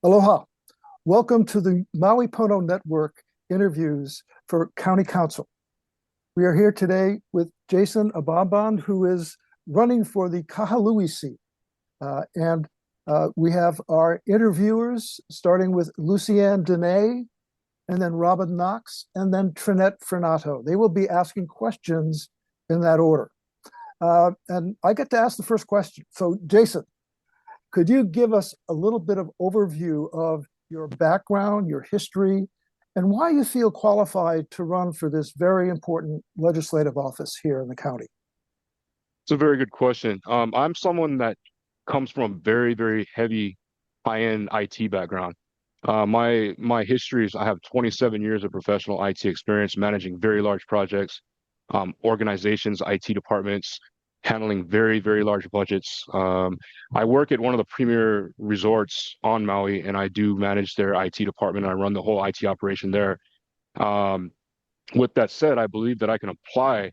Aloha. Welcome to the Maui Pono Network interviews for County Council. We are here today with Jason Ababan, who is running for the Kahului seat. And we have our interviewers, starting with Lucianne Dene, and then Robin Knox, and then Trinette Frenato. They will be asking questions in that order. And I get to ask the first question. So, Jason, could you give us a little bit of overview of your background, your history, and why you feel qualified to run for this very important legislative office here in the county? It's a very good question. I'm someone that comes from a very, very heavy high-end IT background. My history is I have 27 years of professional IT experience managing very large projects, organizations, IT departments, handling very, very large budgets. I work at one of the premier resorts on Maui, and I do manage their IT department. I run the whole IT operation there. Um, with that said, I believe that I can apply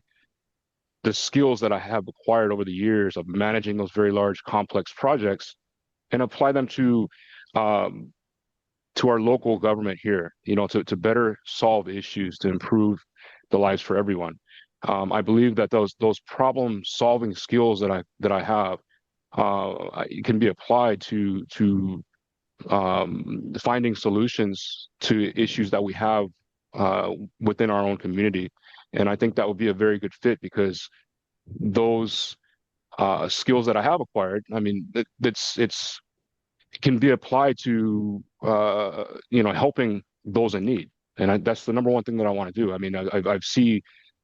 the skills that I have acquired over the years of managing those very large, complex projects and apply them um, to our local government here, to better solve issues, to improve the lives for everyone. I believe that those problem solving skills that I have can be applied to finding solutions to issues that we have within our own community. And I think that would be a very good fit because those skills that I have acquired, I mean, it's it can be applied to helping those in need, and that's the number one thing that I want to do. I mean, I've seen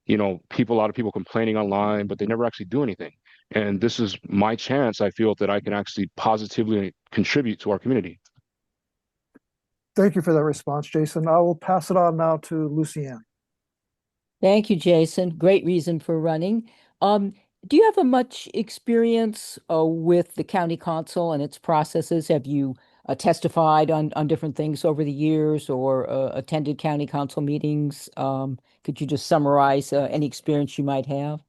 a lot of people complaining online, but they never actually do anything. And this is my chance. I feel that I can actually positively contribute to our community. Thank you for that response, Jason. I will pass it on now to Lucianne. Thank you, Jason. Great reason for running. Do you have a much experience with the county council and its processes? Have you testified on different things over the years or attended county council meetings? Could you just summarize any experience you might have?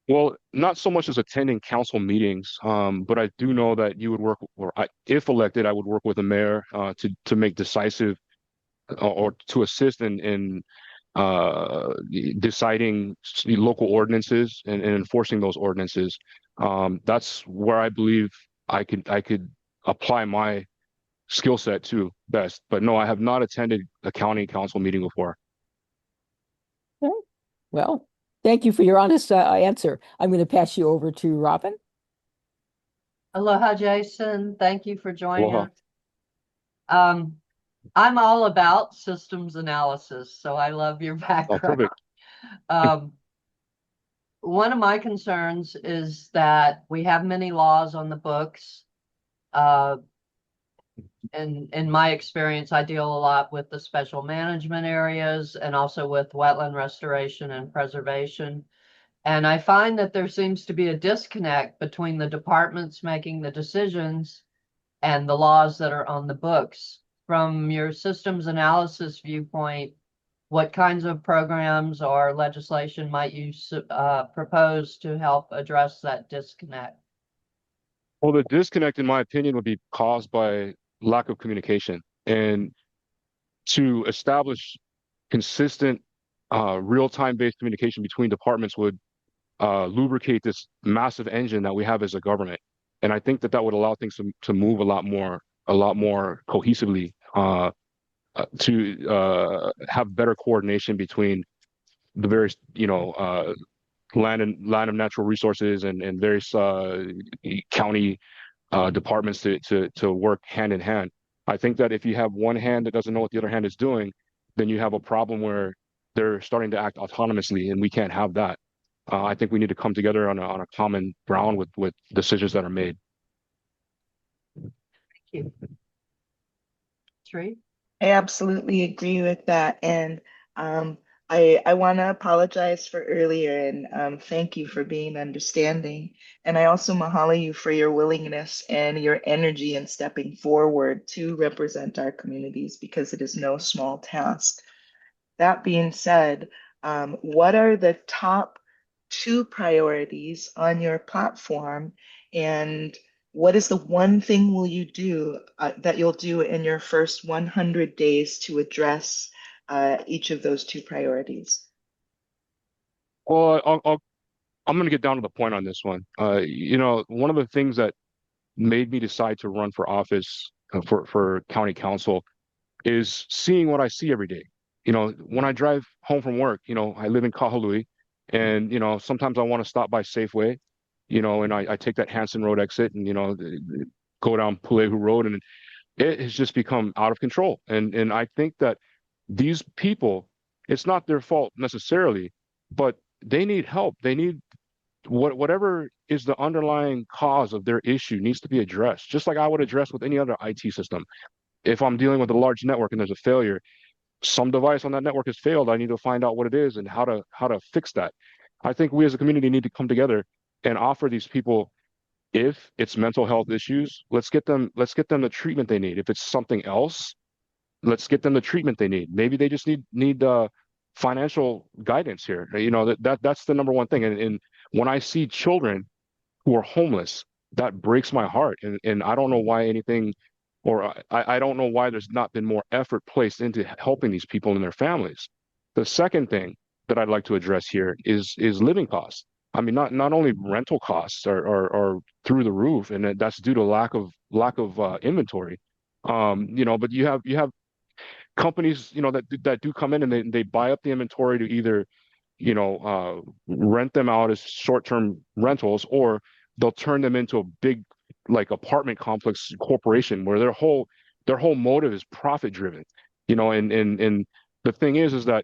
Well, not so much as attending council meetings, but I do know that you would work, if elected, I would work with the mayor to make decisive or to assist in uh, deciding local ordinances and enforcing those ordinances. That's where I believe I could apply my skill set to best. But no, I have not attended a county council meeting before. Okay. Well, thank you for your honest answer. I'm going to pass you over to Robin. Aloha, Jason. Thank you for joining Aloha. us. Um, I'm all about systems analysis, so I love your Oh, background. perfect. Um, one of my concerns is that we have many laws on the books. Uh, and in my experience, I deal a lot with the special management areas and also with wetland restoration and preservation. And I find that there seems to be a disconnect between the departments making the decisions and the laws that are on the books. From your systems analysis viewpoint, what kinds of programs or legislation might you propose to help address that disconnect? Well, the disconnect, in my opinion, would be caused by lack of communication. And to establish consistent, real-time based communication between departments would lubricate this massive engine that we have as a government. And I think that would allow things to move a lot more cohesively, to have better coordination between the various, land of natural resources and various county departments to work hand in hand. I think that if you have one hand that doesn't know what the other hand is doing, then you have a problem where they're starting to act autonomously, and we can't have that. I think we need to come together on a common ground with decisions that are made. Thank you. Tree? I absolutely agree with that. And I want to apologize for earlier and thank you for being understanding. And I also mahalo you for your willingness and your energy in stepping forward to represent our communities because it is no small task. That being said, what are the top two priorities on your platform? And what is the one thing will you do that you'll do in your first 100 days to address each of those two priorities? Well, I'm going to get down to the point on this one. One of the things that made me decide to run for office for county council is seeing what I see every day. When I drive home from work, I live in Kahului, and sometimes I want to stop by Safeway, and I take that Hanson Road exit and go down Pulehu Road, and it has just become out of control. And I think that these people, it's not their fault necessarily, but they need help. They need whatever is the underlying cause of their issue needs to be addressed, just like I would address with any other IT system. If I'm dealing with a large network and there's a failure, some device on that network has failed, I need to find out what it is and how to fix that. I think we as a community need to come together and offer these people, if it's mental health issues, let's get them the treatment they need. If it's something else, let's get them the treatment they need. Maybe they just need financial guidance here. That's the number one thing. And when I see children who are homeless, that breaks my heart. And I don't know why anything, or I don't know why there's not been more effort placed into helping these people and their families. The second thing that I'd like to address here is living costs. I mean, not only rental costs are through the roof, and that's due to lack of inventory. But you have companies, that do come in and they buy up the inventory to either rent them out as short-term rentals, or they'll turn them into a big, like, apartment complex corporation where their whole motive is profit driven. And the thing is that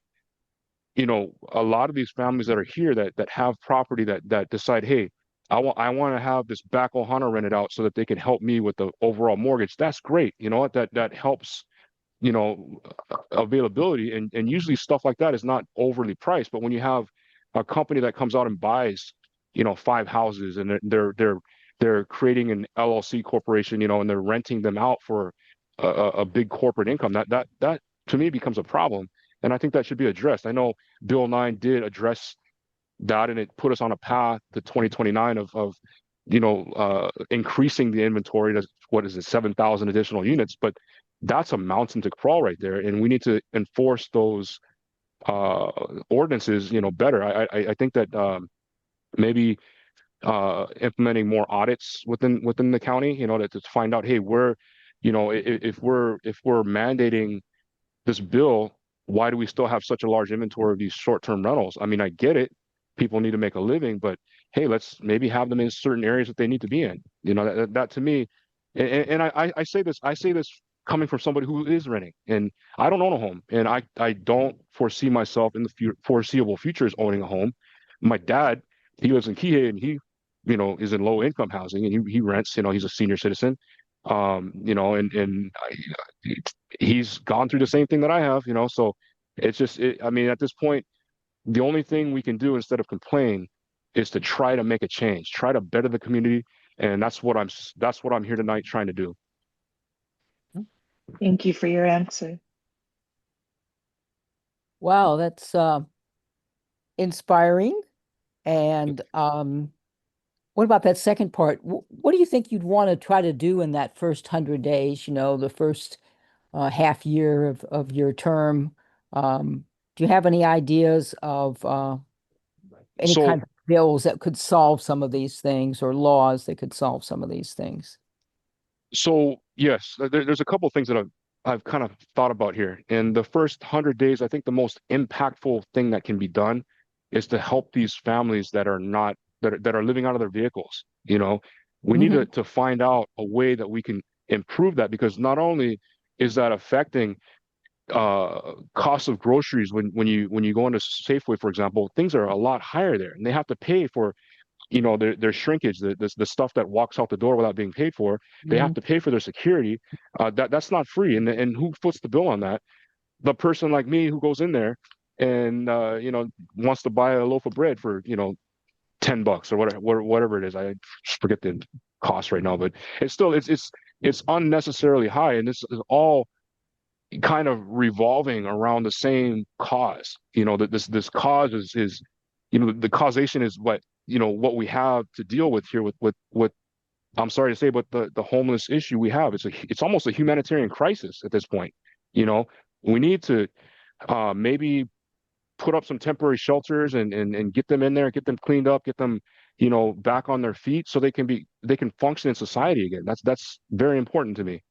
a lot of these families that are here that have property that decide, hey, I want to have this back Ohana rented out so that they can help me with the overall mortgage. That's great. You know what? That helps availability, and usually stuff like that is not overly priced. But when you have a company that comes out and buys 5 houses, and they're creating an LLC corporation, and they're renting them out for a big corporate income, that to me becomes a problem. And I think that should be addressed. I know Bill 9 did address that, and it put us on a path to 2029 of increasing the inventory to, what is it, 7,000 additional units. But that's a mountain to crawl right there, and we need to enforce those ordinances better. I think that maybe implementing more audits within the county, to find out, hey, if we're mandating this bill, why do we still have such a large inventory of these short-term rentals? I mean, I get it, people need to make a living, but hey, let's maybe have them in certain areas that they need to be in. That to me, and I say this coming from somebody who is renting, and I don't own a home, and I don't foresee myself in the foreseeable future as owning a home. My dad, he lives in Kihei, and he is in low income housing, and he rents. He's a senior citizen, and he's gone through the same thing that I have. So it's just, I mean, at this point, the only thing we can do instead of complain is to try to make a change, try to better the community, and that's what I'm here tonight trying to do. Thank you for your answer. Wow, that's inspiring. And what about that second part? What do you think you'd want to try to do in that first 100 days, the first half year of your term? Do you have any ideas of any So, kind of bills that could solve some of these things, or laws that could solve some of these things? so yes, there's a couple of things that I've kind of thought about here. In the first 100 days, I think the most impactful thing that can be done is to help these families that are not that are living out of their vehicles. We need to find out a way that we can improve that, because not only is that affecting cost of groceries, when you go into Safeway, for example, things are a lot higher there, and they have to pay for their shrinkage, the stuff that walks out the door without being paid for. They have to pay for their security. That's not free, and who foots the bill on that? The person like me who goes in there and wants to buy a loaf of bread for $10 or whatever it is. I forget the cost right now, but it's still it's unnecessarily high, and this is all kind of revolving around the same cause. That this cause is the causation is what we have to deal with here with I'm sorry to say, but the homeless issue we have, it's almost a humanitarian crisis at this point. You know, we need to maybe put up some temporary shelters and get them in there, get them cleaned up, get them, back on their feet so they can function in society again. That's very important to me.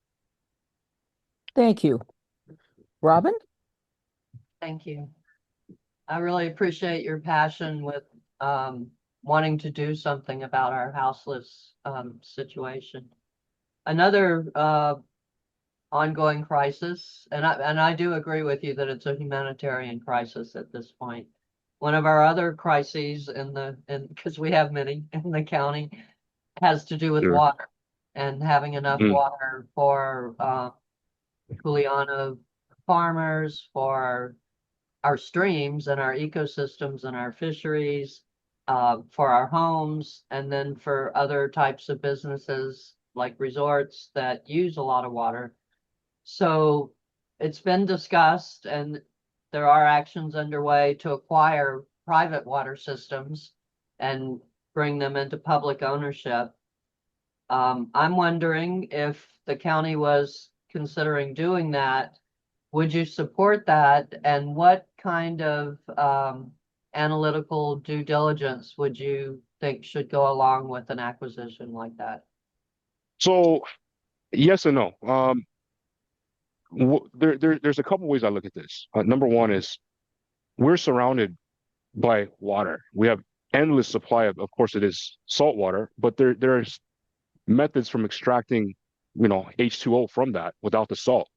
Thank you. Robin? Thank you. I really appreciate your passion with wanting to do something about our houseless situation. Another ongoing crisis, and I do agree with you that it's a humanitarian crisis at this point. One of our other crises because we have many in the county, has to do with Sure. water and having enough Mm. water for Kuleana farmers, for our streams and our ecosystems and our fisheries, for our homes, and then for other types of businesses like resorts that use a lot of water. So it's been discussed, and there are actions underway to acquire private water systems and bring them into public ownership. I'm wondering if the county was considering doing that. Would you support that? And what kind of analytical due diligence would you think should go along with an acquisition like that? So yes and no. There's a couple ways I look at this. Number one is we're surrounded by water. We have endless supply of course, it is salt water, but there's methods from extracting, H2O from that without the salt.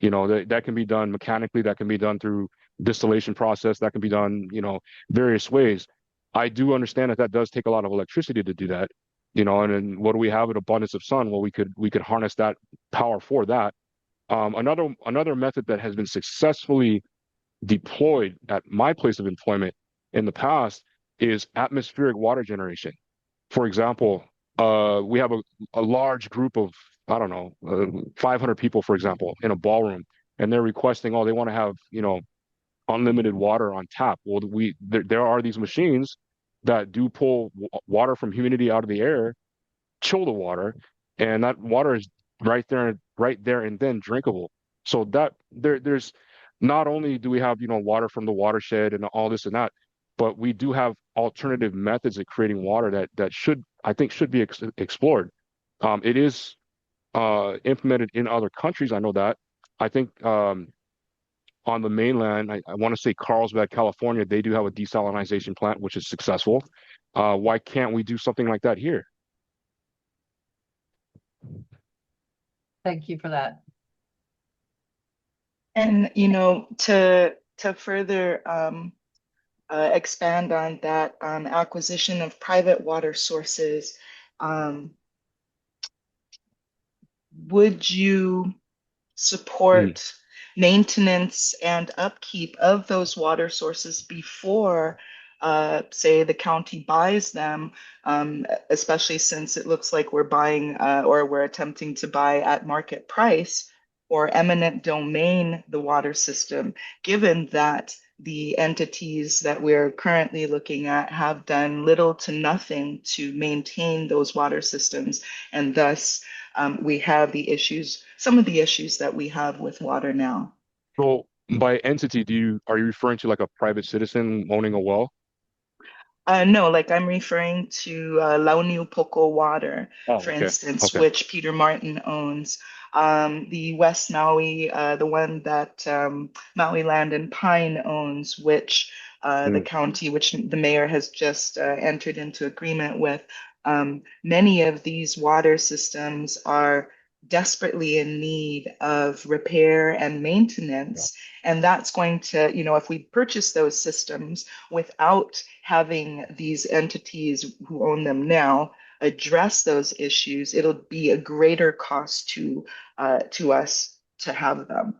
That can be done mechanically, that can be done through distillation process, that can be done, various ways. I do understand that that does take a lot of electricity to do that, and then what do we have? An abundance of sun. Well, we could harness that power for that. Another method that has been successfully deployed at my place of employment in the past is atmospheric water generation. For example, we have a large group of, I don't know, 500 people, for example, in a ballroom, and they're requesting, oh, they want to have, unlimited water on tap. Well, there are these machines that do pull water from humidity out of the air, chill the water, and that water is right there and then drinkable. So that there's not only do we have, water from the watershed and all this and that, but we do have alternative methods of creating water that I think should be explored. It is implemented in other countries. I know that. I think on the mainland, I want to say Carlsbad, California, they do have a desalinization plant, which is successful. Why can't we do something like that here? Thank you for that. And to further expand on that acquisition of private water sources, would you support maintenance and upkeep of those water sources before, say, the county buys them, especially since it looks like we're buying or we're attempting to buy at market price or eminent domain the water system, given that the entities that we're currently looking at have done little to nothing to maintain those water systems, and thus we have some of the issues that we have with water now. So by entity, are you referring to like a private citizen owning a well? No, like I'm referring to Launiupoko Water, Oh, for okay. instance, Okay. which Peter Martin owns. The West Maui, the one that Maui Land and Pine owns, which the Mm. county, which the mayor has just entered into agreement with. Many of these water systems are desperately in need of repair and Yeah. maintenance. And that's going to, if we purchase those systems without having these entities who own them now address those issues, it'll be a greater cost to us to have them.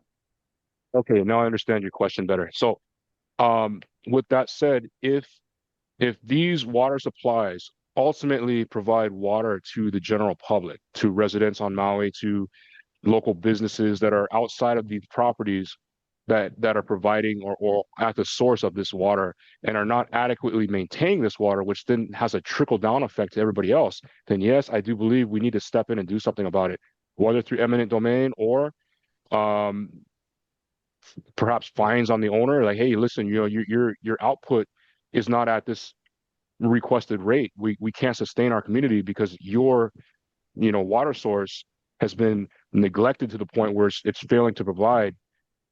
Okay, now I understand your question better. So, with that said, if these water supplies ultimately provide water to the general public, to residents on Maui, to local businesses that are outside of these properties, that are providing or at the source of this water and are not adequately maintaining this water, which then has a trickle down effect to everybody else, then yes, I do believe we need to step in and do something about it, whether through eminent domain or um, perhaps fines on the owner. Like, hey, listen, your output is not at this requested rate. We can't sustain our community because your water source has been neglected to the point where it's failing to provide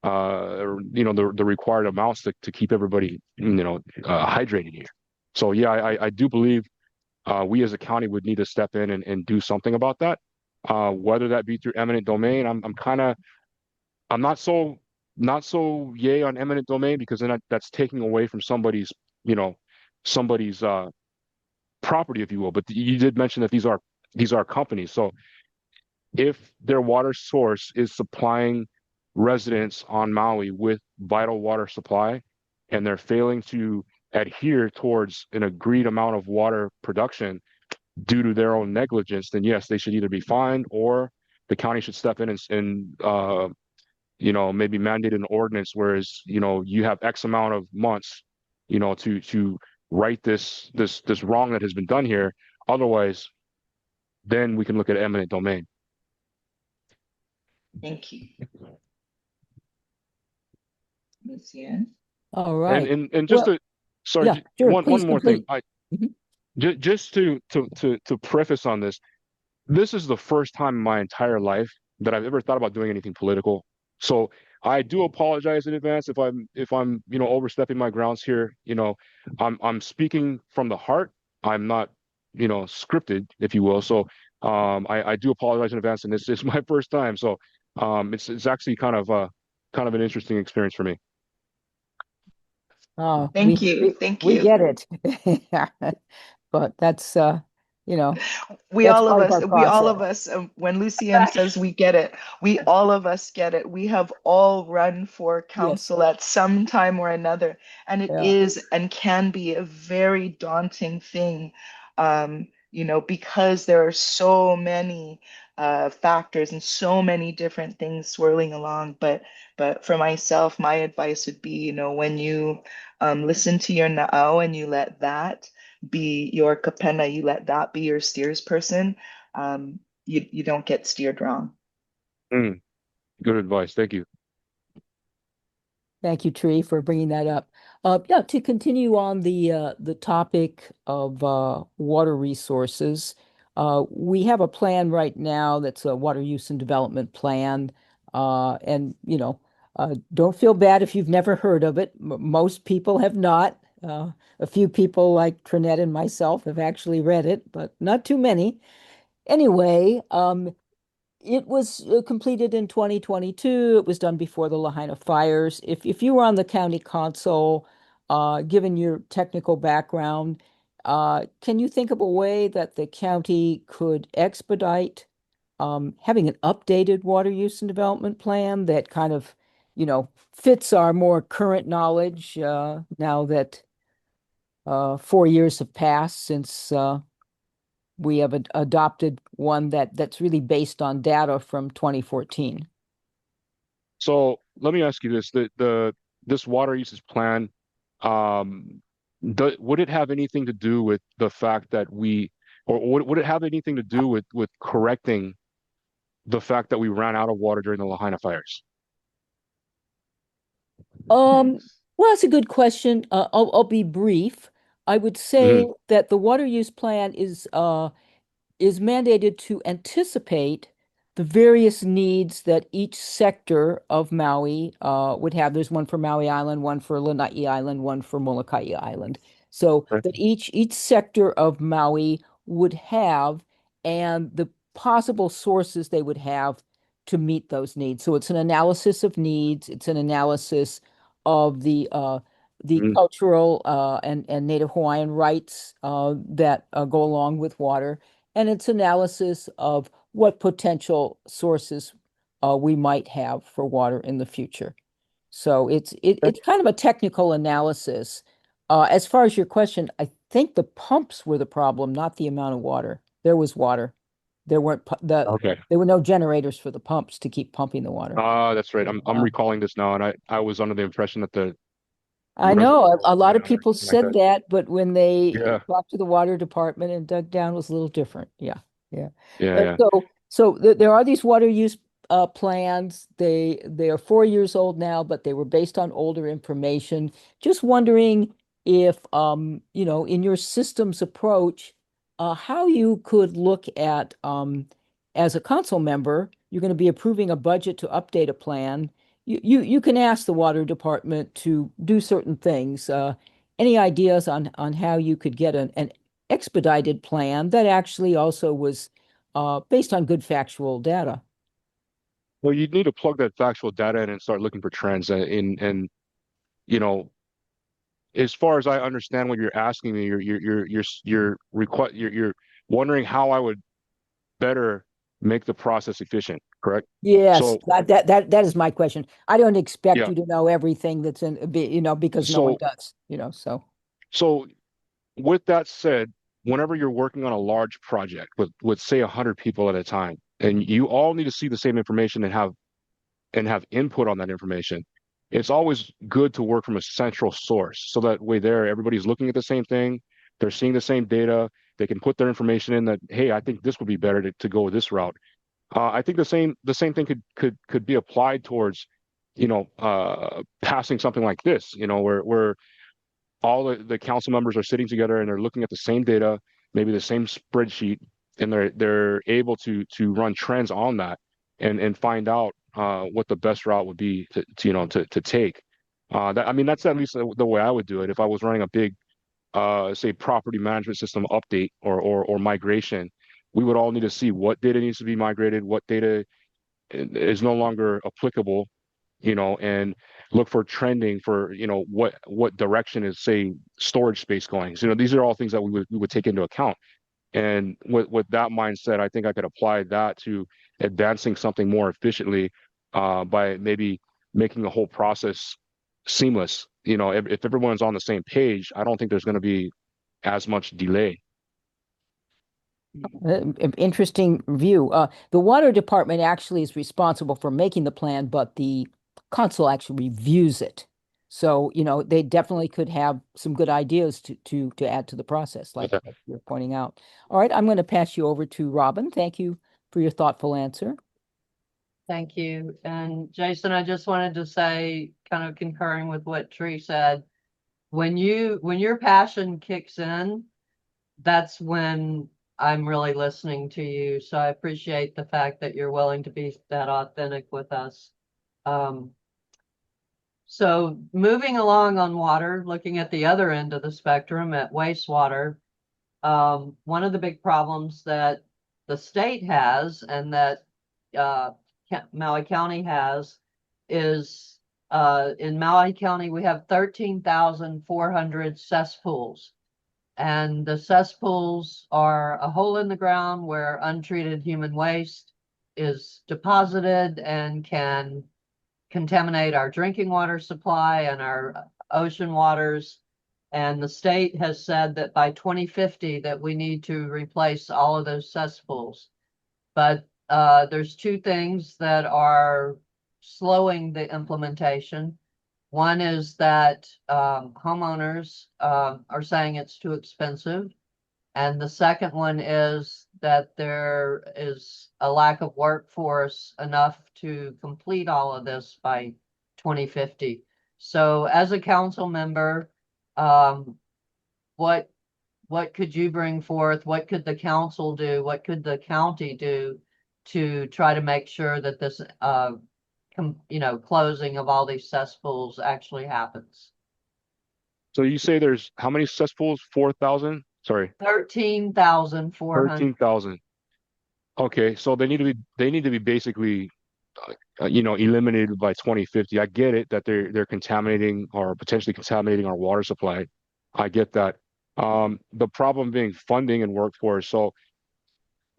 the required amounts to keep everybody hydrated here. So yeah, I do believe we as a county would need to step in and do something about that. Whether that be through eminent domain, I'm not so yay on eminent domain, because then that's taking away from somebody's property, if you will. But you did mention that these are companies. So if their water source is supplying residents on Maui with vital water supply, and they're failing to adhere towards an agreed amount of water production due to their own negligence, then yes, they should either be fined, or the county should step in and maybe mandate an ordinance, whereas you have X amount of months to right this wrong that has been done here. Otherwise, then we can look at eminent domain. Thank you. Ms. Yan? All And right. and just Well, to sorry, yeah, sure. one Please more thing. complete. Mhm. Just to preface on this, this is the first time in my entire life that I've ever thought about doing anything political. So I do apologize in advance if I'm overstepping my grounds here. I'm speaking from the heart. I'm not scripted, if you will. So I do apologize in advance, and this is my first time. So it's actually kind of an interesting experience for me. Oh, Thank you. Thank we you. get it. But that's you know, We that's all of part of us, our we all process. of us, when Lucienne says we get it, we all of us get it. We have all run for Yes. council at some time or another, and it Yeah. is and can be a very daunting thing, because there are so many factors and so many different things swirling along. But for myself, my advice would be, when you listen to your na'au and you let that be your kapena, you let that be your steersperson, you don't get steered wrong. Mm, good advice. Thank you. Thank you, Tree, for bringing that up. Yeah, to continue on the topic of water resources, we have a plan right now that's a water use and development plan. And don't feel bad if you've never heard of it. Most people have not. A few people like Trinette and myself have actually read it, but not too many. Anyway, it was completed in 2022. It was done before the Lahaina fires. If you were on the county council, given your technical background, can you think of a way that the county could expedite having an updated water use and development plan that kind of, fits our more current knowledge now that 4 years have passed since we have adopted one that's really based on data from 2014. So let me ask you this: this water usage plan, um, would it have anything to do with the fact that or would it have anything to do with correcting the fact that we ran out of water during the Lahaina fires? Um, well, that's a good question. I'll be brief. I would say Hmm. that the water use plan is mandated to anticipate the various needs that each sector of Maui would have. There's one for Maui Island, one for Lanai Island, one for Molokai Island. So Right. that each sector of Maui would have, and the possible sources they would have to meet those needs. So it's an analysis of needs. It's an analysis of the Hmm. cultural and Native Hawaiian rights that go along with water, and its analysis of what potential sources we might have for water in the future. So it's kind of a technical analysis. As far as your question, I think the pumps were the problem, not the amount of water. There was water. There weren't Okay. there were no generators for the pumps to keep pumping the water. That's right. I'm Uh, recalling this now, and I was under the impression that the I know reservoir a was lot bigger of or people something like said that. that, but when they Yeah, talked to the water department and dug down, it was a little different. Yeah, yeah. yeah, And yeah. so there are these water use plans. They are 4 years old now, but they were based on older information. Just wondering if in your systems approach, how you could look at as a council member, you're going to be approving a budget to update a plan. You can ask the water department to do certain things. Any ideas on how you could get an expedited plan that actually also was based on good factual data? Well, you need to plug that factual data in and start looking for trends. And you know, as far as I understand what you're asking me, you're wondering how I would better make the process efficient, correct? Yes, So that is my question. I don't expect yeah, you to know everything that's because no one so does, so. so with that said, whenever you're working on a large project with say 100 people at a time, and you all need to see the same information and have input on that information, it's always good to work from a central source. So that way there, everybody's looking at the same thing, they're seeing the same data, they can put their information in that, hey, I think this would be better to go this route. I think the same thing could be applied towards, passing something like this, where all the council members are sitting together and they're looking at the same data, maybe the same spreadsheet, and they're able to run trends on that and find out what the best route would be to take. I mean, that's at least the way I would do it if I was running a big say property management system update or migration. We would all need to see what data needs to be migrated, what data is no longer applicable, and look for trending for, what direction is, say, storage space going. So, these are all things that we would take into account. And with that mindset, I think I could apply that to advancing something more efficiently by maybe making the whole process seamless. If everyone's on the same page, I don't think there's going to be as much delay. Interesting view. The water department actually is responsible for making the plan, but the council actually reviews it. So, they definitely could have some good ideas to add to the process, like Okay. you're pointing out. All right, I'm going to pass you over to Robin. Thank you for your thoughtful answer. Thank you. And Jason, I just wanted to say, kind of concurring with what Tree said, when your passion kicks in, that's when I'm really listening to you. So I appreciate the fact that you're willing to be that authentic with us. Um, so moving along on water, looking at the other end of the spectrum at wastewater, one of the big problems that the state has and that uh, Maui County has is in Maui County, we have 13,400 cesspools. And the cesspools are a hole in the ground where untreated human waste is deposited and can contaminate our drinking water supply and our ocean waters. And the state has said that by 2050 that we need to replace all of those cesspools. But there's two things that are slowing the implementation. One is that homeowners are saying it's too expensive. And the second one is that there is a lack of workforce enough to complete all of this by 2050. So as a council member, um, what could you bring forth? What could the council do? What could the county do to try to make sure that this closing of all these cesspools actually happens? So you say there's how many cesspools? 4,000? Sorry, 13,400. 13,000. Okay, so they need to be basically eliminated by 2050. I get it that they're contaminating or potentially contaminating our water supply. I get that. The problem being funding and workforce. So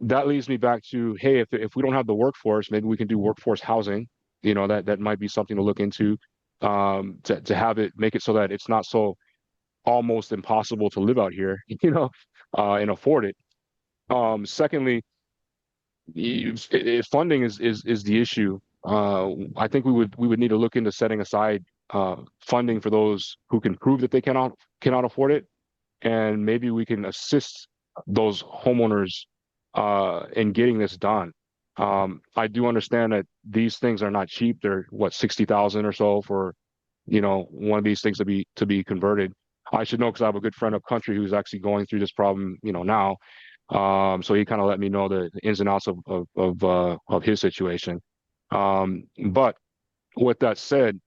that leads me back to, hey, if we don't have the workforce, maybe we can do workforce housing. That might be something to look into, to have it make it so that it's not so almost impossible to live out here, and afford it. Secondly, funding is the issue. I think we would need to look into setting aside funding for those who can prove that they cannot afford it, and maybe we can assist those homeowners in getting this done. I do understand that these things are not cheap. They're what, 60,000 or so for, one of these things to be converted. I should know because I have a good friend up country who's actually going through this problem, now. So he kind of let me know the ins and outs of his situation. But with that said,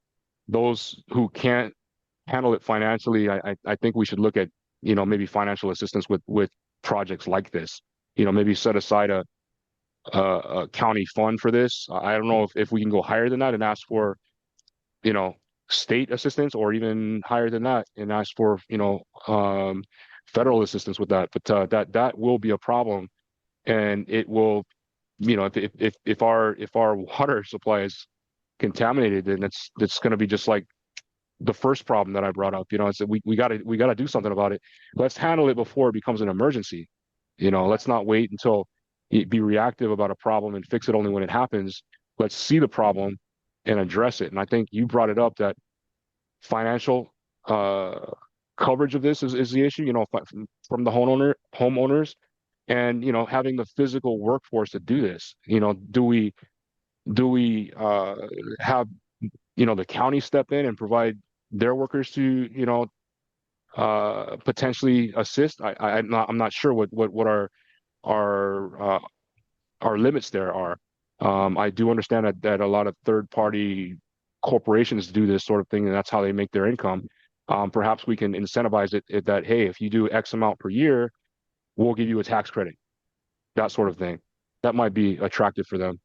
those who can't handle it financially, I think we should look at, maybe financial assistance with projects like this. Maybe set aside a county fund for this. I don't know if we can go higher than that and ask for, you know, state assistance, or even higher than that and ask for, federal assistance with that. But that will be a problem, and it will, if our water supply is contaminated, then it's going to be just like the first problem that I brought up. It's that we gotta do something about it. Let's handle it before it becomes an emergency. Let's not wait until be reactive about a problem and fix it only when it happens. Let's see the problem and address it. And I think you brought it up that financial coverage of this is the issue. From the homeowners, and having the physical workforce to do this. Do we have the county step in and provide their workers to potentially assist? I'm not sure what our our limits there are. I do understand that a lot of third party corporations do this sort of thing, and that's how they make their income. Perhaps we can incentivize it that, hey, if you do X amount per year, we'll give you a tax credit, that sort of thing. That might be attractive for them.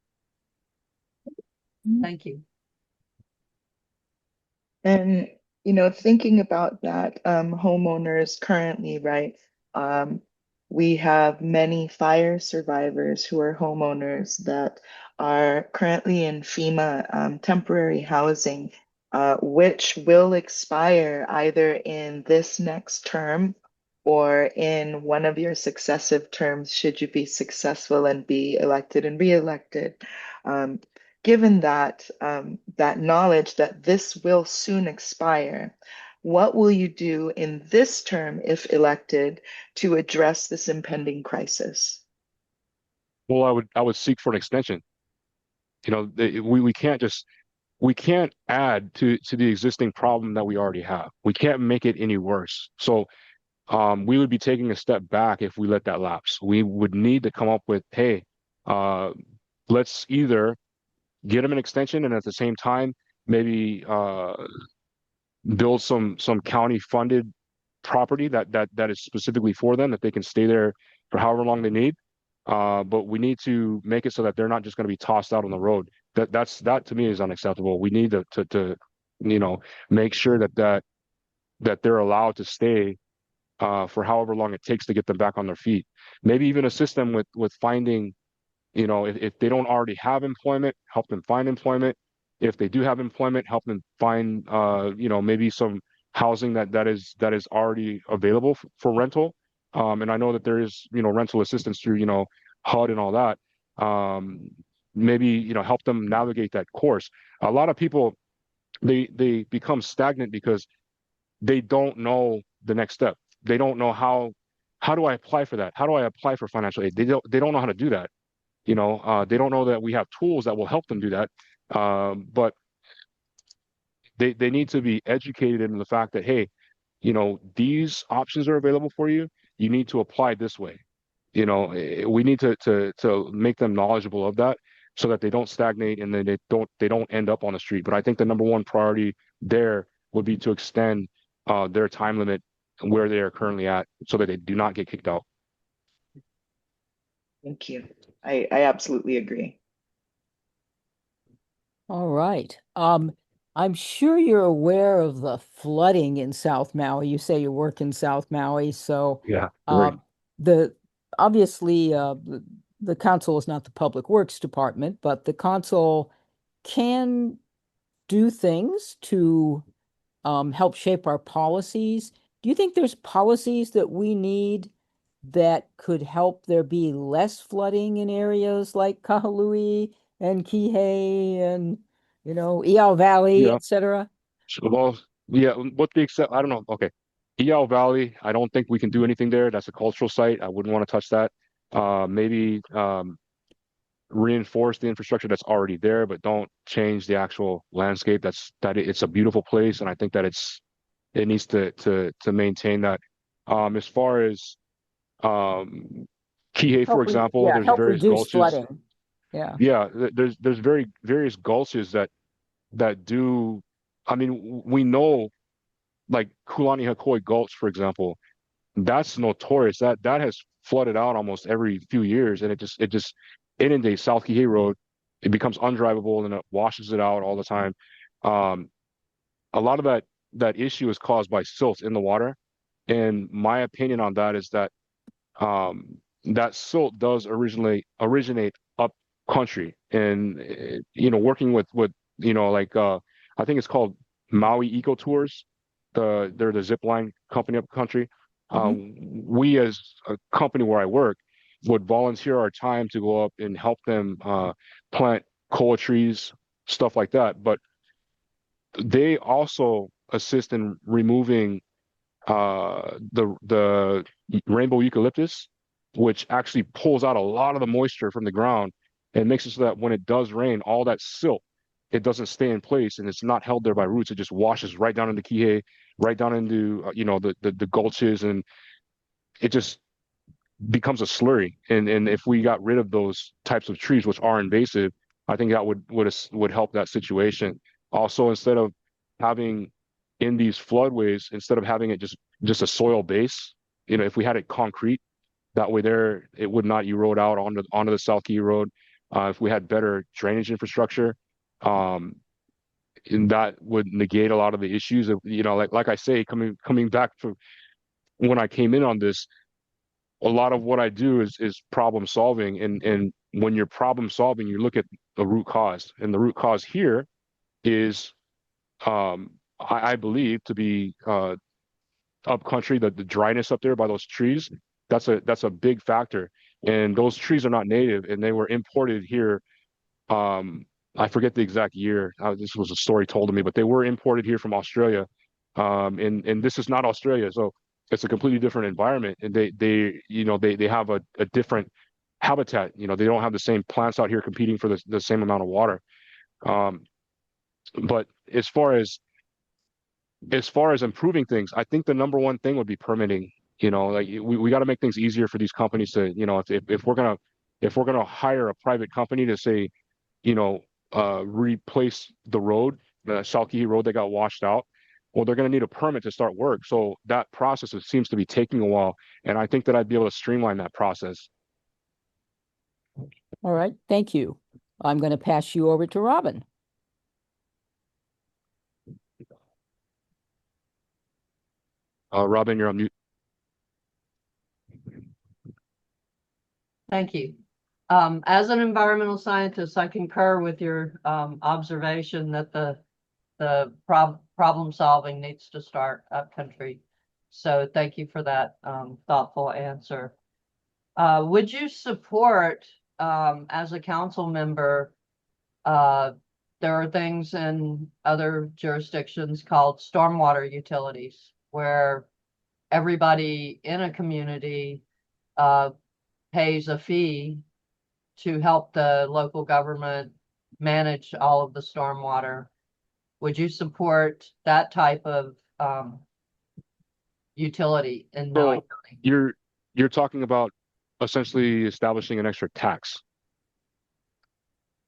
Thank you. And, thinking about that, homeowners currently, right? We have many fire survivors who are homeowners that are currently in FEMA temporary housing, which will expire either in this next term or in one of your successive terms, should you be successful and be elected and reelected. Given that that knowledge that this will soon expire, what will you do in this term, if elected, to address this impending crisis? Well, I would seek for an extension. We can't add to the existing problem that we already have. We can't make it any worse. So we would be taking a step back if we let that lapse. We would need to come up with, hey, let's either get them an extension, and at the same time, maybe build some county funded property that is specifically for them, that they can stay there for however long they need. But we need to make it so that they're not just going to be tossed out on the road. That to me is unacceptable. We need to make sure that they're allowed to stay for however long it takes to get them back on their feet. Maybe even assist them with finding, if they don't already have employment, help them find employment. If they do have employment, help them find maybe some housing that is already available for rental. And I know that there is rental assistance through HUD and all that. Maybe help them navigate that course. A lot of people, they become stagnant because they don't know the next step. They don't know how do I apply for that? How do I apply for financial aid? They don't know how to do that. They don't know that we have tools that will help them do that. But they need to be educated in the fact that, hey, these options are available for you. You need to apply this way. We need to make them knowledgeable of that, so that they don't stagnate and then they don't end up on the street. But I think the number one priority there would be to extend their time limit where they are currently at, so that they do not get kicked out. Thank you. I absolutely agree. All right. I'm sure you're aware of the flooding in South Maui. You say you work in South Maui, so Yeah, great. the obviously the council is not the Public Works Department, but the council can do things to help shape our policies. Do you think there's policies that we need that could help there be less flooding in areas like Kahului and Kihei and, Iao Valley, Yeah. et cetera? Well, yeah, what the except I don't know. Okay. Valley, I don't think we can do anything there. That's a cultural site. I wouldn't want to touch that. Maybe reinforce the infrastructure that's already there, but don't change the actual landscape. It's a beautiful place, and I think that it needs to maintain that. As far as Kihei, for example, there's Help various reduce gulches. flooding. Yeah. Yeah, there's various gulches that do. I mean, we know like Kulani Hakoi Gulch, for example, that's notorious. That has flooded out almost every few years, and it just inundates South Kihei Road. It becomes undrivable, and it washes it out all the time. Um, a lot of that issue is caused by silt in the water, and my opinion on that is that silt does originate up country, and working with like I think it's called Maui Eco Tours. They're the zip line company up country. We as a company where I work would volunteer our time to go up and help them plant koa trees, stuff like that. But they also assist in removing the rainbow eucalyptus, which actually pulls out a lot of the moisture from the ground and makes it so that when it does rain, all that silt, it doesn't stay in place and it's not held there by roots. It just washes right down into Kihei, right down into the gulches, and it just becomes a slurry. And if we got rid of those types of trees, which are invasive, I think that would help that situation. Also, instead of having in these floodways, instead of having it just a soil base, if we had it concrete, that way there it would not erode out onto the South Key Road. If we had better drainage infrastructure, um, and that would negate a lot of the issues of, like I say, coming back to when I came in on this, a lot of what I do is problem solving, and when you're problem solving, you look at the root cause, and the root cause here is I believe to be up country, the dryness up there by those trees. That's a big factor, and those trees are not native, and they were imported here. I forget the exact year. This was a story told to me, but they were imported here from Australia, and this is not Australia, so it's a completely different environment, and they have a different habitat. They don't have the same plants out here competing for the same amount of water. Um, but as far as improving things, I think the number one thing would be permitting. Like we got to make things easier for these companies to, if we're gonna hire a private company to say, replace the road, the Salkihi Road that got washed out, well, they're gonna need a permit to start work. So that process seems to be taking a while, and I think that I'd be able to streamline that process. All right. Thank you. I'm going to pass you over to Robin. Robin, you're on mute. Thank you. As an environmental scientist, I concur with your observation that the problem solving needs to start upcountry. So thank you for that thoughtful answer. Would you support, as a council member, there are things in other jurisdictions called stormwater utilities, where everybody in a community pays a fee to help the local government manage all of the stormwater. Would you support that type of utility in Maui So County? you're talking about essentially establishing an extra tax.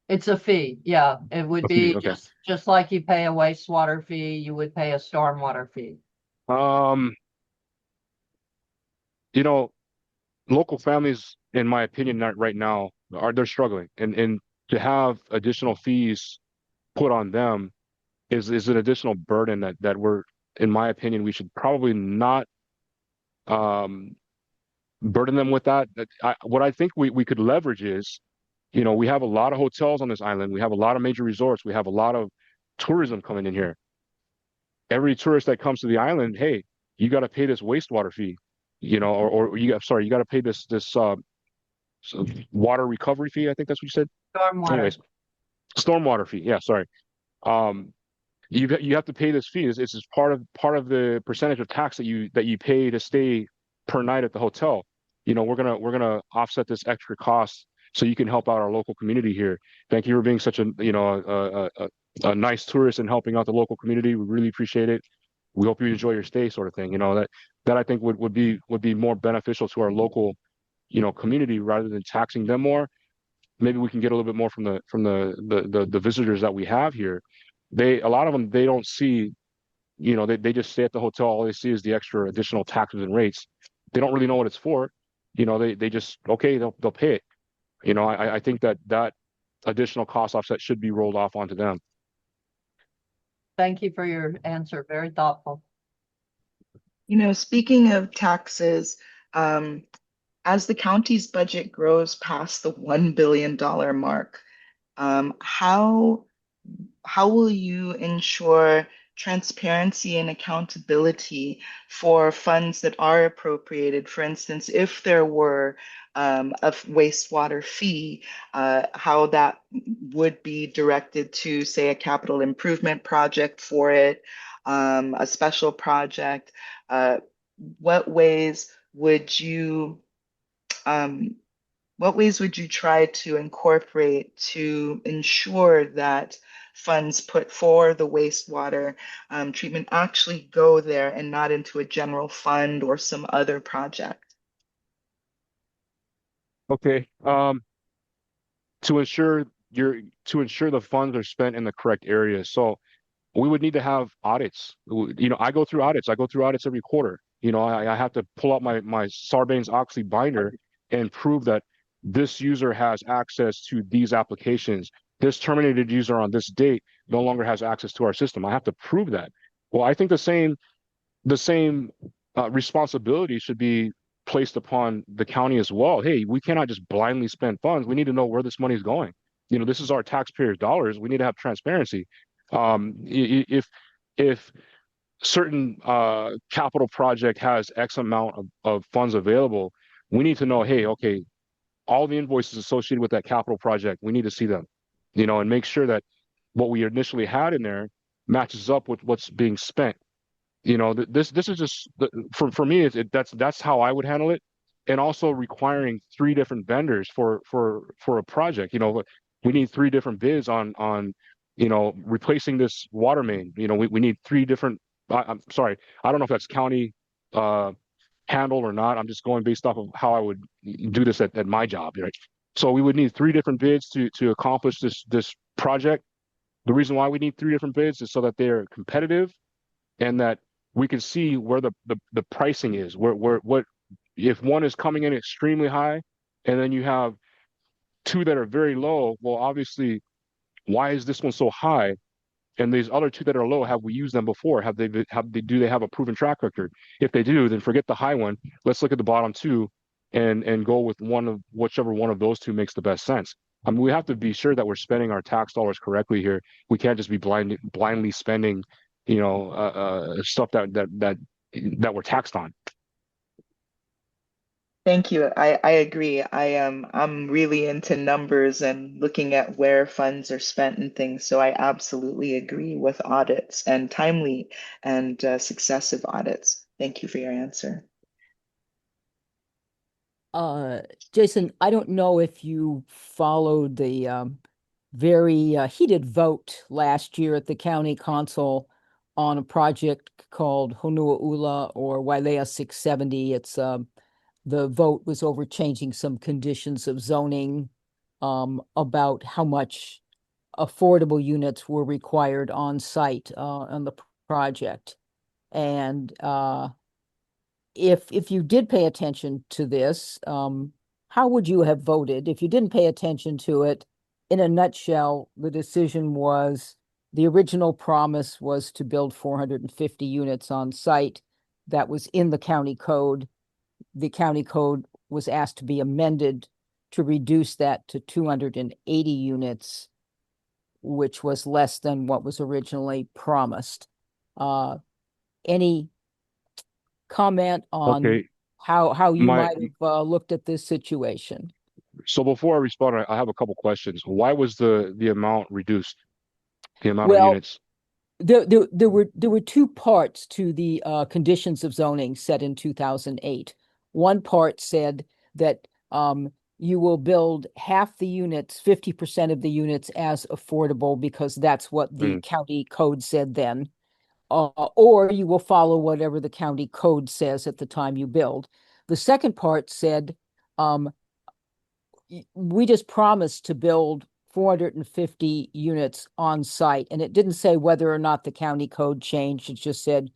It's a fee, yeah. It would A fee, be okay. just like you pay a wastewater fee, you would pay a stormwater fee. Um, you know, local families, in my opinion, not right now, they're struggling, and to have additional fees put on them is an additional burden that we're, in my opinion, we should probably not um burden them with that. What I think we could leverage is, we have a lot of hotels on this island. We have a lot of major resorts. We have a lot of tourism coming in here. Every tourist that comes to the island, hey, you got to pay this wastewater fee. or you got to pay this water recovery fee. I think that's what you said. Stormwater. Anyways, stormwater fee. Yeah, sorry. Um, you have to pay this fee. It's just part of the percentage of tax that you pay to stay per night at the hotel. We're gonna offset this extra cost so you can help out our local community here. Thank you for being such a nice tourist and helping out the local community. We really appreciate it. We hope you enjoy your stay, sort of thing. That I think would be more beneficial to our local community rather than taxing them more. Maybe we can get a little bit more from the visitors that we have here. A lot of them, they don't see, they just stay at the hotel. All they see is the extra additional taxes and rates. They don't really know what it's for. They just, okay, they'll pay it. I think that additional cost offset should be rolled off onto them. Thank you for your answer. Very thoughtful. Speaking of taxes, as the county's budget grows past the $1 billion mark, how will you ensure transparency and accountability for funds that are appropriated? For instance, if there were a wastewater fee, how that would be directed to, say, a capital improvement project for it, a special project. What ways would you try to incorporate to ensure that funds put for the wastewater treatment actually go there and not into a general fund or some other project? Okay. To ensure the funds are spent in the correct areas. So we would need to have audits. I go through audits. I go through audits every quarter. I have to pull out my Sarbanes-Oxley binder and prove that this user has access to these applications. This terminated user on this date no longer has access to our system. I have to prove that. Well, I think the same responsibility should be placed upon the county as well. Hey, we cannot just blindly spend funds. We need to know where this money is going. This is our taxpayers' dollars. We need to have transparency. If certain capital project has X amount of funds available, we need to know, hey, okay, all the invoices associated with that capital project, we need to see them, and make sure that what we initially had in there matches up with what's being spent. This is just for me. That's how I would handle it, and also requiring 3 different vendors for a project. We need 3 different bids on replacing this water main. We need 3 different. I'm sorry, I don't know if that's county handled or not. I'm just going based off of how I would do this at my job, right? So we would need 3 different bids to accomplish this project. The reason why we need 3 different bids is so that they're competitive and that we can see where the pricing is, what if one is coming in extremely high and then you have 2 that are very low. Well, obviously, why is this one so high? And these other 2 that are low, have we used them before? Do they have a proven track record? If they do, then forget the high one. Let's look at the bottom 2 and go with whichever one of those 2 makes the best sense. I mean, we have to be sure that we're spending our tax dollars correctly here. We can't just be blindly spending, stuff that we're taxed on. Thank you. I agree. I'm really into numbers and looking at where funds are spent and things. So I absolutely agree with audits and timely and successive audits. Thank you for your answer. Jason, I don't know if you followed the very heated vote last year at the county council on a project called Honuaula or Wailea 670. It's the vote was over changing some conditions of zoning about how much affordable units were required on site on the project. And if you did pay attention to this, how would you have voted? If you didn't pay attention to it, in a nutshell, the decision was the original promise was to build 450 units on site. That was in the county code. The county code was asked to be amended to reduce that to 280 units, which was less than what was originally promised. Any comment on Okay. how you My might have looked at this situation. so before I respond, I have a couple questions. Why was the amount reduced? The amount of Well, units? there were two parts to the conditions of zoning set in 2008. One part said that you will build half the units, 50% of the units as affordable because that's what the Mm, county code said then. Or you will follow whatever the county code says at the time you build. The second part said, um, we just promised to build 450 units on site. And it didn't say whether or not the county code changed. It just said,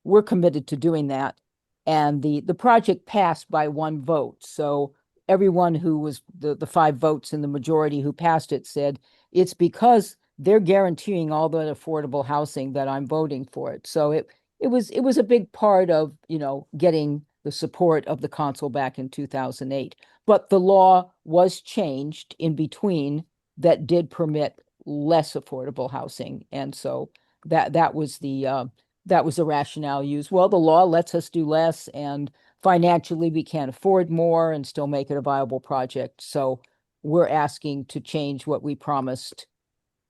we're committed to doing that. And the project passed by one vote. So everyone who was the five votes in the majority who passed it said, it's because they're guaranteeing all the affordable housing that I'm voting for it. So it was a big part of, getting the support of the council back in 2008. But the law was changed in between that did permit less affordable housing. And so that was the rationale used. Well, the law lets us do less, and financially we can't afford more and still make it a viable project. So we're asking to change what we promised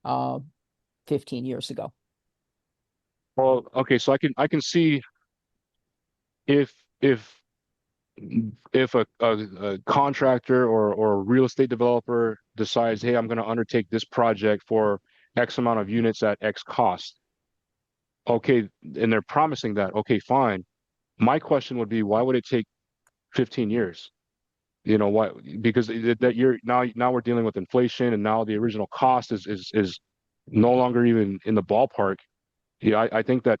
15 years ago. well, okay, so I can see if if if a contractor or a real estate developer decides, hey, I'm going to undertake this project for X amount of units at X cost. Okay, and they're promising that. Okay, fine. My question would be, why would it take 15 years? Why? Because that you're now we're dealing with inflation, and now the original cost is no longer even in the ballpark. Yeah, I think that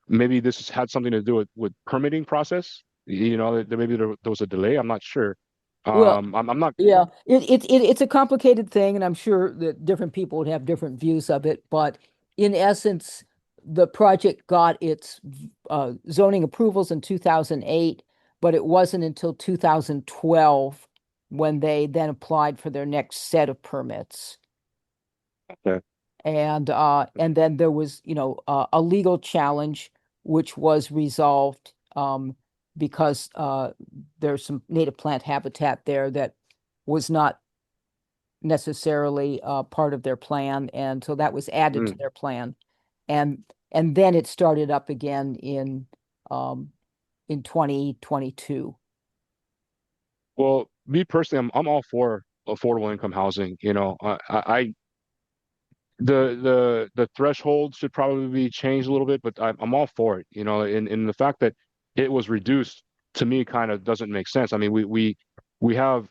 maybe this has had something to do with permitting process. That maybe there was a delay. I'm not sure. Well, I'm not. yeah, it's a complicated thing, and I'm sure that different people would have different views of it. But in essence, the project got its zoning approvals in 2008, but it wasn't until 2012 when they then applied for their next set of permits. Okay. And then there was, a legal challenge which was resolved because there's some native plant habitat there that was not necessarily part of their plan, and so that was added to Mm. their plan, and and then it started up again in 2022. Well, me personally, I'm all for affordable income housing. The threshold should probably be changed a little bit, but I'm all for it. And the fact that it was reduced to me kind of doesn't make sense. I mean, we have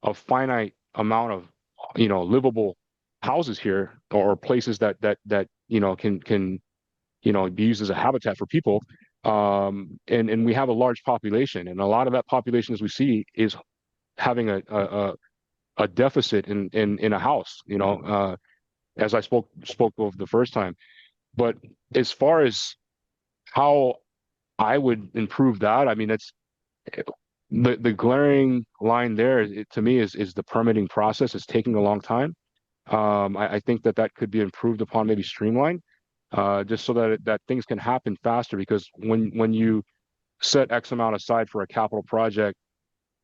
a finite amount of livable houses here, or places that can be used as a habitat for people. And we have a large population, and a lot of that population, as we see, is having a deficit in a house. As I spoke of the first time. But as far as how I would improve that, I mean, it's the glaring line there, to me, is the permitting process is taking a long time. I think that could be improved upon, maybe streamlined, just so that things can happen faster. Because when you set X amount aside for a capital project,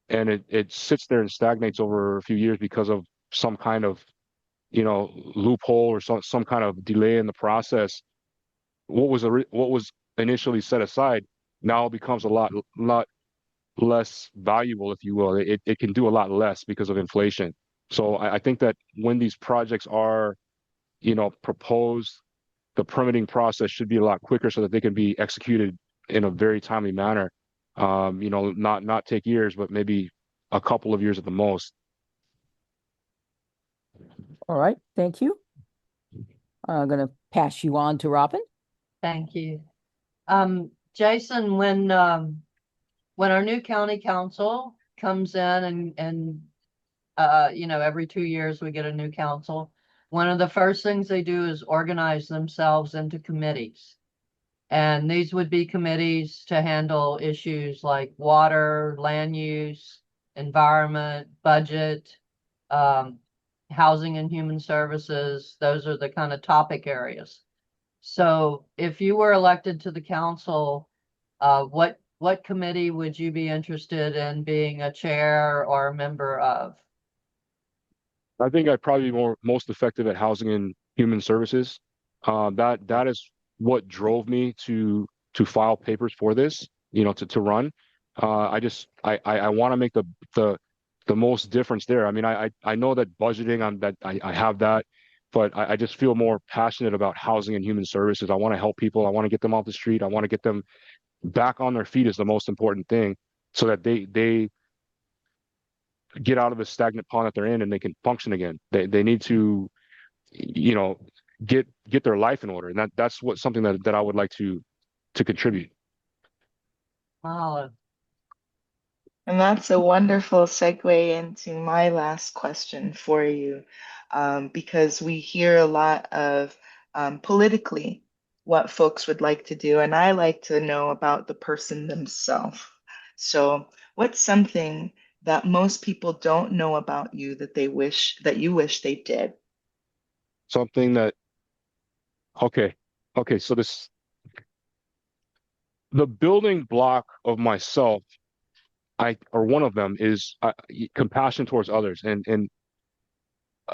and it sits there and stagnates over a few years because of some kind of loophole, or some kind of delay in the process, what was initially set aside now becomes a lot less valuable, if you will. It can do a lot less because of inflation. So I think that when these projects are proposed, the permitting process should be a lot quicker so that they can be executed in a very timely manner. Not take years, but maybe a couple of years at the most. All right, thank you. I'm going to pass you on to Robin. Thank you. Jason, when our new county council comes in and every 2 years we get a new council, one of the first things they do is organize themselves into committees. And these would be committees to handle issues like water, land use, environment, budget, housing and human services. Those are the kind of topic areas. So if you were elected to the council, what what committee would you be interested in being a chair or a member of? I think I'd probably be most effective at housing and human services. That is what drove me to file papers for this, to run. I want to make the most difference there. I mean, I know that budgeting, I have that, but I just feel more passionate about housing and human services. I want to help people. I want to get them off the street. I want to get them back on their feet is the most important thing, so that they get out of the stagnant pond that they're in and they can function again. They need to, you know, get their life in order. And that's something that I would like to contribute. Mahalo. And that's a wonderful segue into my last question for you, because we hear a lot of politically what folks would like to do, and I like to know about the person themselves. So, what's something that most people don't know about you that you wish they did? Something that, okay, so the building block of myself, or one of them is compassion towards others. And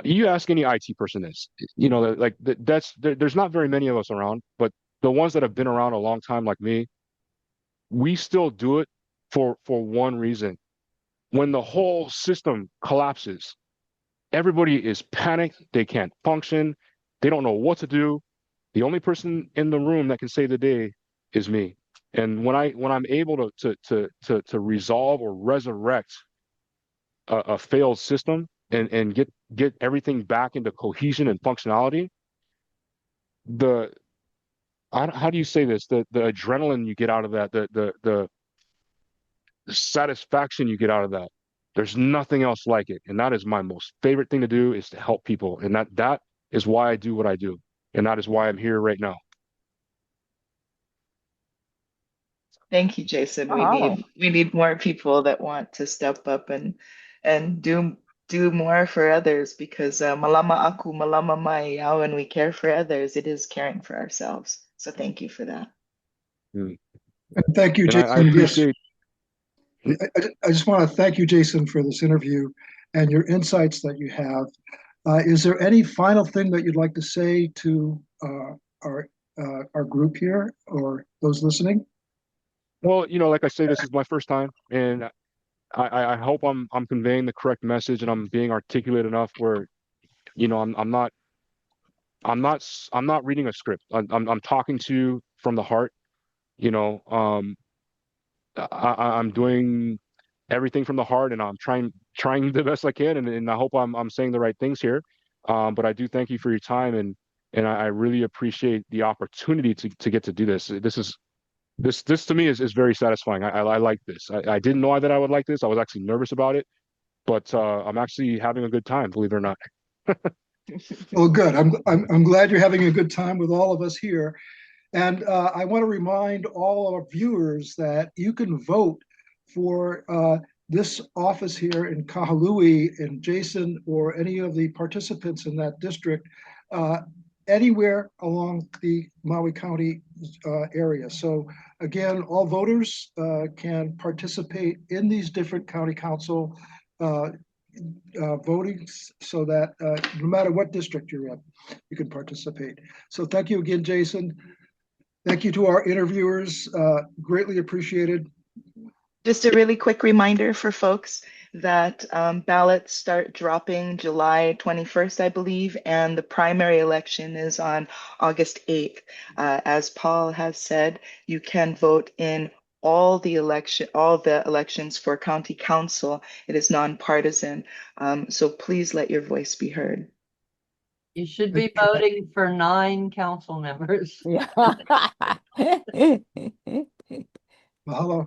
you ask any IT person this, there's not very many of us around, but the ones that have been around a long time, like me, we still do it for one reason. When the whole system collapses, everybody is panicked. They can't function. They don't know what to do. The only person in the room that can save the day is me. And when I'm able to resolve or resurrect a failed system and get everything back into cohesion and functionality, how do you say this? The adrenaline you get out of that, the satisfaction you get out of that, there's nothing else like it. And that is my most favorite thing to do, is to help people. And that is why I do what I do. And that is why I'm here right now. Thank you, Jason. Mahalo. We need more people that want to step up and do more for others, because malama aku, malama mai, when we care for others, it is caring for ourselves. So thank you for that. Mm. And thank you, And I Jason. Yes, appreciate. I just want to thank you, Jason, for this interview and your insights that you have. Is there any final thing that you'd like to say to our group here or those listening? Well, like I say, this is my first time, and I hope I'm conveying the correct message and I'm being articulate enough where, I'm not reading a script. I'm talking to you from the heart. I'm doing everything from the heart, and I'm trying the best I can, and I hope I'm saying the right things here. But I do thank you for your time, and I really appreciate the opportunity to get to do this. This to me is very satisfying. I like this. I didn't know that I would like this. I was actually nervous about it, but I'm actually having a good time, believe it or not. Well, good. I'm glad you're having a good time with all of us here. And I want to remind all our viewers that you can vote for this office here in Kahului, and Jason or any of the participants in that district, anywhere along the Maui County area. So again, all voters can participate in these different county council voting, so that no matter what district you're in, you can participate. So thank you again, Jason. Thank you to our interviewers. Greatly appreciated. Just a really quick reminder for folks that ballots start dropping July 21st, I believe, and the primary election is on August 8th. As Paul has said, you can vote in all the elections for county council. It is nonpartisan, so please let your voice be heard. You should be voting for 9 council members. Yeah. Mahalo.